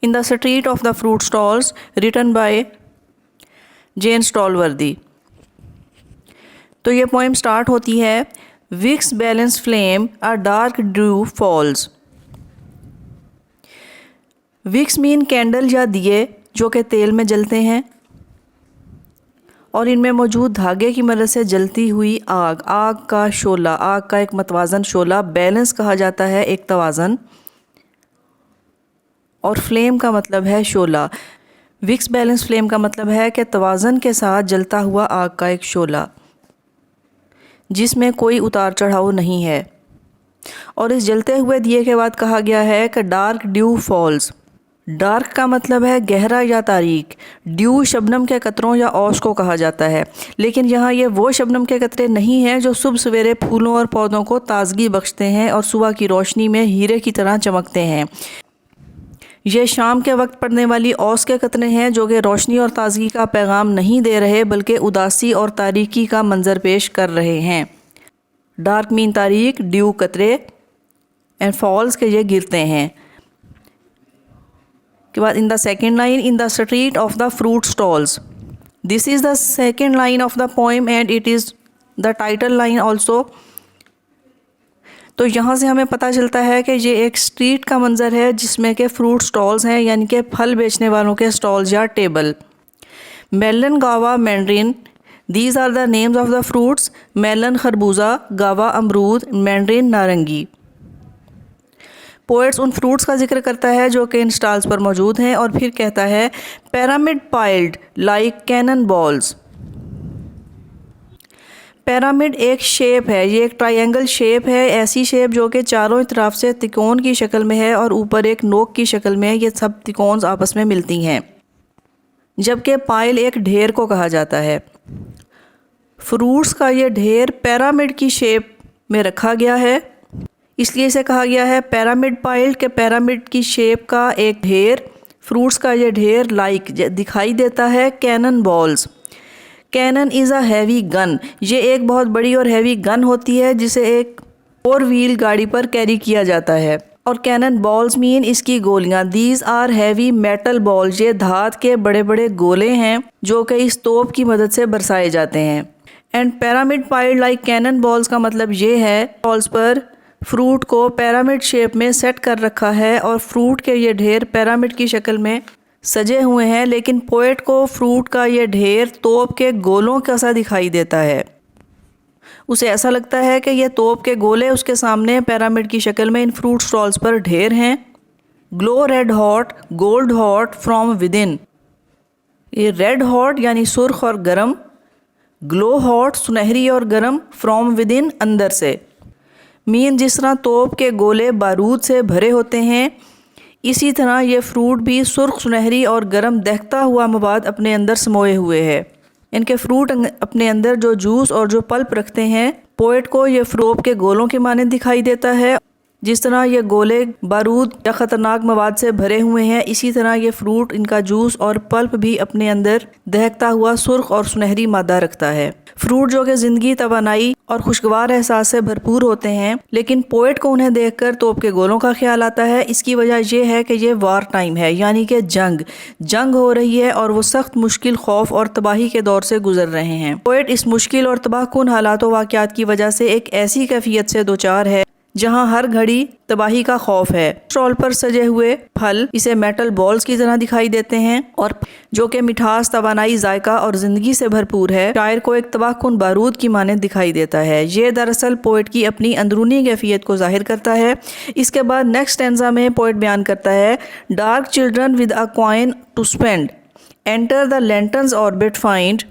In the street of the fruit stalls written by Jon Stallworthy. तो ये poem start होती है wicks balance flame a dark dew falls. Wicks mean candle या दिए जो कि तेल में जलते हैं और इनमें मौजूद धागे की मदद से जलती हुई आग, आग का शोला, आग का एक मतवाज़न शोला। बैलेंस कहा जाता है एक तवाज़न, और फ्लेम का मतलब है शोला। विक्स बैलेंस फ्लेम का मतलब है कि तवाज़न के साथ जलता हुआ आग का एक शोला जिसमें कोई उतार चढ़ाव नहीं है। और इस जलते हुए दिए के बाद कहा गया है कि डार्क ड्यू फॉल्स। डार्क का मतलब है गहरा या तारीक। ड्यू शबनम के कतरों या ओस को कहा जाता है, लेकिन यहाँ ये वो शबनम के कतरे नहीं हैं जो सुबह सवेरे फूलों और पौधों को ताजगी बख्शते हैं और सुबह की रोशनी में हीरे की तरह चमकते हैं। ये शाम के वक्त पड़ने वाली ओस के कतरे हैं जो कि रोशनी और ताजगी का पैगाम नहीं दे रहे बल्कि उदासी और तारीकी का मंजर पेश कर रहे हैं। डार्क मीन तारीक, ड्यू कतरे, एंड फॉल्स के ये गिरते हैं। के बाद in the second line in the street of the fruit stalls. This is the second line of the poem and it is the title line also. तो यहाँ से हमें पता चलता है कि ये एक स्ट्रीट का मंजर है जिसमें के फ्रूट स्टॉल्स हैं, यानी कि फल बेचने वालों के स्टॉल्स या table. Melon, guava, mandarin, these are the names of the fruits. Melon खरबूजा, गावा अमरूद, मैंड्रिन नारंगी। पोएट्स उन फ्रूट्स का जिक्र करता है जो कि इन स्टॉल्स पर मौजूद हैं और फिर कहता है pyramid piled like cannon balls. Pyramid एक शेप है, ये एक ट्रायंगल शेप है, ऐसी शेप जो कि चारों तरफ से त्रिकोण की शक्ल में है और ऊपर एक नोक की शक्ल में है। ये सब त्रिकोण आपस में मिलती हैं। जबकि पाइल एक ढेर को कहा जाता है। फ्रूट्स का ये ढेर पैरामिड की शेप में रखा गया है, इसलिए इसे कहा गया है पैरामिड पाइल के पैरामिड की शेप का एक ढेर। फ्रूट्स का ये ढेर लाइक दिखाई देता है cannon balls. Cannon is a heavy gun. ये एक बहुत बड़ी और हैवी गन होती है जिसे एक 4 व्हील गाड़ी पर कैरी किया जाता है। और कैनन बॉल्स मीन इसकी गोलियां। These are heavy metal balls. ये धात के बड़े बड़े गोले हैं जो कि इस तोप की मदद से बरसाए जाते हैं। And pyramid piled like cannon balls का मतलब ये है बॉल्स पर फ्रूट को पैरामिड शेप में सेट कर रखा है और फ्रूट के ये ढेर पैरामिड की शक्ल में सजे हुए हैं, लेकिन पोएट को फ्रूट का ये ढेर तोप के गोलों का सा दिखाई देता है। उसे ऐसा लगता है कि ये तोप के गोले उसके सामने पैरामिड की शक्ल में इन फ्रूट स्टॉल्स पर ढेर हैं। Glow red hot, gold hot from with in. ये रेड हॉट यानी सुर्ख और गर्म, ग्लो हॉट सुनहरी और गर्म, फ्रॉम विद इन अंदर से। मीन जिस तरह तोप के गोले बारूद से भरे होते हैं, इसी तरह ये फ्रूट भी सुर्ख, सुनहरी और गर्म दहकता हुआ मवाद अपने अंदर समोए हुए है। इनके फ्रूट अपने अंदर जो जूस और जो पल्प रखते हैं, पोएट को ये फ्रूट के गोलों के माने दिखाई देता है। जिस तरह ये गोले बारूद या ख़तरनाक मवाद से भरे हुए हैं, इसी तरह ये फ्रूट, इनका जूस और पल्प भी अपने अंदर दहकता हुआ सुर्ख और सुनहरी मादा रखता है। फ्रूट जो कि ज़िंदगी, तवानाई और खुशगवार एहसास से भरपूर होते हैं, लेकिन पोएट को उन्हें देखकर तोप के गोलों का ख्याल आता है। इसकी वजह यह है कि ये वार टाइम है, यानी कि जंग हो रही है और वो सख्त मुश्किल, खौफ और तबाही के दौर से गुजर रहे हैं। पोएट इस मुश्किल और तबाहकुन हालात व वाक़यात की वजह से एक ऐसी कैफियत से दो चार है जहाँ हर घड़ी तबाही का खौफ है। स्टॉल पर सजे हुए फल इसे मेटल बॉल्स की तरह दिखाई देते हैं और जो कि मिठास, तवानाई, जायका और ज़िंदगी से भरपूर है, शायर को एक तबाहकुन बारूद की मानद दिखाई देता है। ये दरअसल पोएट की अपनी अंदरूनी कैफियत को जाहिर करता है। इसके बाद नेक्स्ट स्टैंजा में पोएट बयान करता है dark children with a coin to spend enter the lantern's orbit find.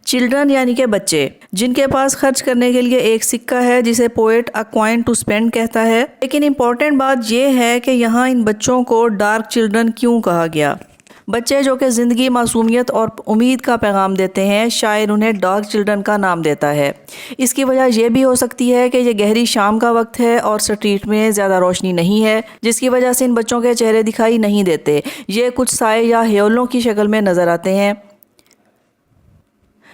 Children यानी कि बच्चे, जिनके पास खर्च करने के लिए एक सिक्का है जिसे poet a coin to spend कहता है। लेकिन इम्पॉर्टेंट बात यह है कि यहाँ इन बच्चों को डार्क चिल्ड्रन क्यों कहा गया। बच्चे जो कि ज़िंदगी, मासूमियत और उम्मीद का पैगाम देते हैं, शायर उन्हें डार्क चिल्ड्रन का नाम देता है। इसकी वजह यह भी हो सकती है कि ये गहरी शाम का वक्त है और स्ट्रीट में ज़्यादा रोशनी नहीं है, जिसकी वजह से इन बच्चों के चेहरे दिखाई नहीं देते। ये कुछ साए या ह्योलों की शक्ल में नज़र आते हैं।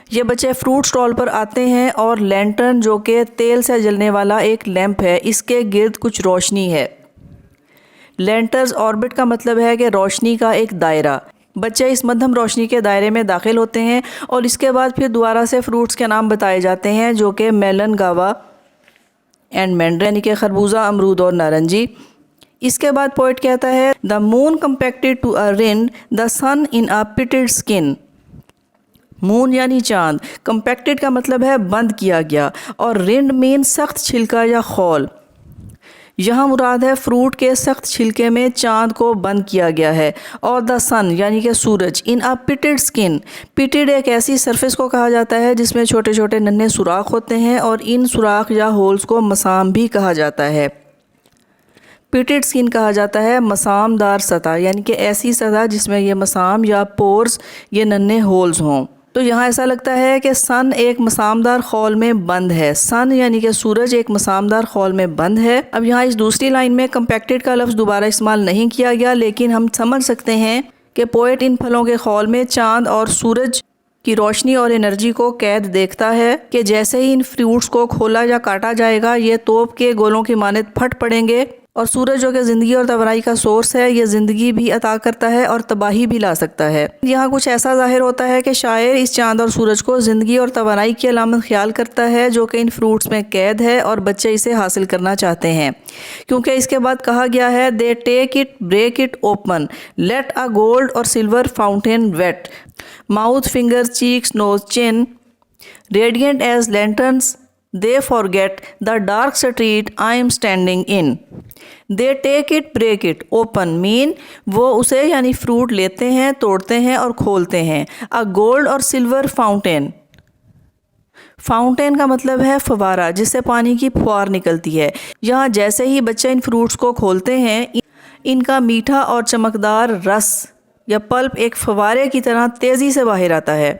ये बच्चे फ्रूट स्टॉल पर आते हैं और लैंटर्न जो कि तेल से जलने वाला एक लैंप है, इसके गिर्द कुछ रोशनी है। लेंटर्स ऑर्बिट का मतलब है कि रोशनी का एक दायरा। बच्चे इस मध्यम रोशनी के दायरे में दाखिल होते हैं और इसके बाद फिर दोबारा से फ्रूट्स के नाम बताए जाते हैं, जो कि मेलन, गावा एंड मैंड्रेन, यानी कि खरबूजा, अमरूद और नारंगी। इसके बाद पोइट कहता है the moon compacted to a rind, the sun in a pitted skin. Moon यानी चांद, कंपेक्टेड का मतलब है बंद किया गया, और रिंड मीन सख्त छिलका या खौल। यहाँ मुराद है फ्रूट के सख्त छिलके में चांद को बंद किया गया है। और द सन यानी कि सूरज, इन अ पिटेड स्किन। पिटेड एक ऐसी सरफेस को कहा जाता है जिसमें छोटे छोटे नन्हे सुराख होते हैं, और इन सुराख या होल्स को मसाम भी कहा जाता है। पिटेड स्किन कहा जाता है मसामदार सतह, यानी कि ऐसी सतह जिसमें ये मसाम या पोर्स, ये नन्हे होल्स हों। तो यहाँ ऐसा लगता है कि सन एक मसामदार खौल में बंद है। सन यानी कि सूरज एक मसामदार खौल में बंद है। अब यहाँ इस दूसरी लाइन में कंपेक्टेड का लफ्ज़ दोबारा इस्तेमाल नहीं किया गया, लेकिन हम समझ सकते हैं कि पोएट इन फलों के खौल में चांद और सूरज की रोशनी और एनर्जी को कैद देखता है कि जैसे ही इन फ्रूट्स को खोला या काटा जाएगा, ये तोप के गोलों की मानद फट पड़ेंगे, और सूरज जो कि ज़िंदगी और तवानाई का सोर्स है, ये ज़िंदगी भी अता करता है और तबाही भी ला सकता है। यहाँ कुछ ऐसा ज़ाहिर होता है कि शायर इस चांद और सूरज को ज़िंदगी और तवानाई की अलामत ख्याल करता है, जो कि इन फ्रूट्स में कैद है, और बच्चे इसे हासिल करना चाहते हैं, क्योंकि इसके बाद कहा गया है they take it, break it open, let a gold और silver fountain wet, mouth, finger, cheeks, nose, chin, radiant as lanterns, they forget the dark street I am standing in. They take it, break it, open mean वो उसे यानी fruit लेते हैं, तोड़ते हैं और खोलते हैं। A gold और silver fountain, फाउंटेन का मतलब है फवारा, जिससे पानी की फुहार निकलती है। यहाँ जैसे ही बच्चे इन फ्रूट्स को खोलते हैं, इनका मीठा और चमकदार रस या पल्प एक फवारे की तरह तेज़ी से बाहर आता है।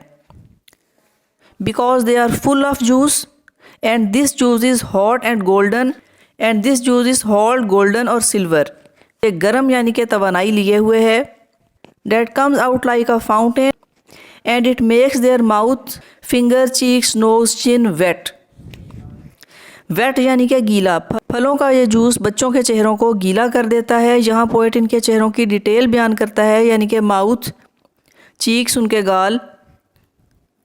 Because they are full of juice and this juice is hot and golden, and this juice is hot, golden और silver। एक गर्म यानी कि तवानाई लिए हुए है। That comes out like a fountain and it makes their mouth, finger, cheeks, nose, chin wet। Wet यानी कि गीला। फलों का ये जूस बच्चों के चेहरों को गीला कर देता है। यहाँ पोएट इनके चेहरों की डिटेल बयान करता है, यानी कि माउथ, चीक्स उनके गाल,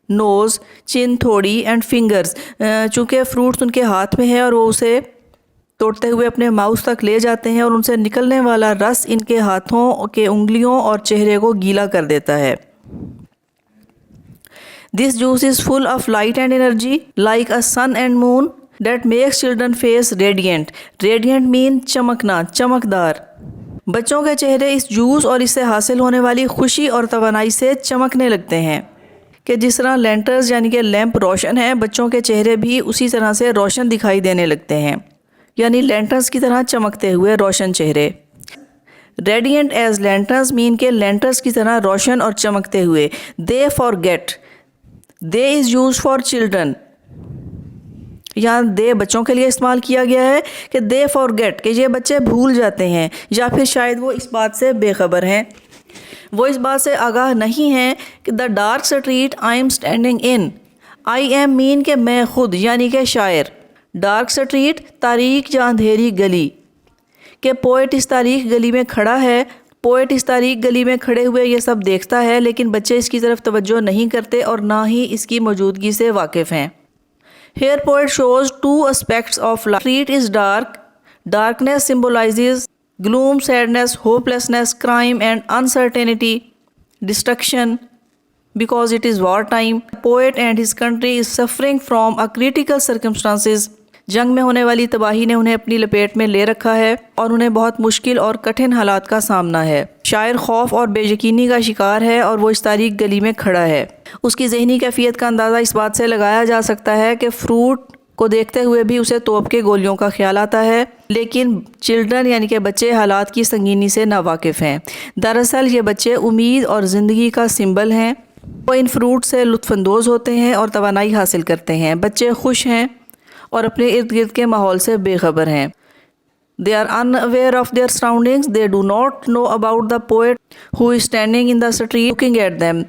नोज़, चिन थोड़ी, एंड फिंगर्स, चूँकि फ्रूट्स उनके हाथ में है और वो उसे तोड़ते हुए अपने माउथ तक ले जाते हैं, और उनसे निकलने वाला रस इनके हाथों के उंगलियों और चेहरे को गीला कर देता है। This juice is full of light and energy like a sun and moon that makes children face radiant. Radiant mean चमकना, चमकदार। बच्चों के चेहरे इस जूस और इससे हासिल होने वाली खुशी और तवानाई से चमकने लगते हैं कि जिस तरह लेंटर्स यानी कि लैंप रोशन है, बच्चों के चेहरे भी उसी तरह से रोशन दिखाई देने लगते हैं, यानी लैंटर्स की तरह चमकते हुए रोशन चेहरे। रेडिएंट एज लैंटर्स मीन के लैंटर्स की तरह रोशन और चमकते हुए। They forget, they is use for children. यहाँ दे बच्चों के लिए इस्तेमाल किया गया है कि दे फॉरगेट, कि ये बच्चे भूल जाते हैं, या फिर शायद वो इस बात से बेखबर हैं, वो इस बात से आगाह नहीं हैं कि the dark street I am standing in. I am mean के मैं खुद, यानी कि शायर। डार्क स्ट्रीट तारीक या अंधेरी गली, के पोएट इस तारीक गली में खड़ा है। पोएट इस तारीक गली में खड़े हुए ये सब देखता है, लेकिन बच्चे इसकी तरफ तवज्जो नहीं करते और ना ही इसकी मौजूदगी से वाकिफ़ हैं। Here poet shows two aspects of life. Street is dark. Darkness symbolizes gloom, sadness, hopelessness, crime and uncertainty, destruction, because it is wartime. Poet and his country is suffering from a critical circumstances. जंग में होने वाली तबाही ने उन्हें अपनी लपेट में ले रखा है और उन्हें बहुत मुश्किल और कठिन हालात का सामना है। शायर खौफ और बेयकीनी का शिकार है और वो इस तारीक गली में खड़ा है। उसकी ज़हनी कैफियत का अंदाज़ा इस बात से लगाया जा सकता है कि फ्रूट को देखते हुए भी उसे तोप के गोलियों का ख्याल आता है, लेकिन चिल्ड्रन यानी कि बच्चे हालात की संगीनी से नावाकिफ़ हैं। दरअसल ये बच्चे उम्मीद और ज़िंदगी का सिंबल हैं। वो इन फ्रूट से लुत्फ़अंदोज़ होते हैं और तवानाई हासिल करते हैं। बच्चे खुश हैं और अपने इर्द गिर्द के माहौल से बेखबर हैं। They are unaware of their surroundings. They do not know about the poet who is standing in the street looking at them.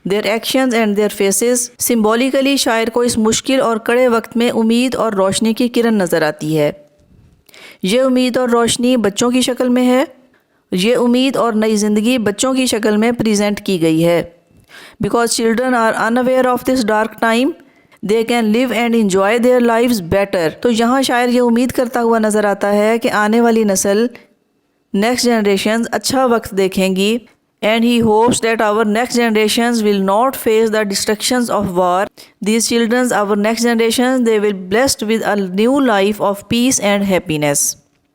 Their actions and their faces. Symbolically शायर को इस मुश्किल और कड़े वक्त में उम्मीद और रोशनी की किरण नज़र आती है। ये उम्मीद और रोशनी बच्चों की शक्ल में है ये उम्मीद और नई ज़िंदगी बच्चों की शक्ल में प्रेजेंट की गई है। Because children are unaware of this dark time, they can live and enjoy their lives better. तो यहाँ शायर ये उम्मीद करता हुआ नज़र आता है कि आने वाली नस्ल, नेक्स्ट जनरेशन अच्छा वक्त देखेंगी। And he hopes that our next generation will not face the destructions of war. These childrens, our next generation, they will blessed with a new life of peace and happiness.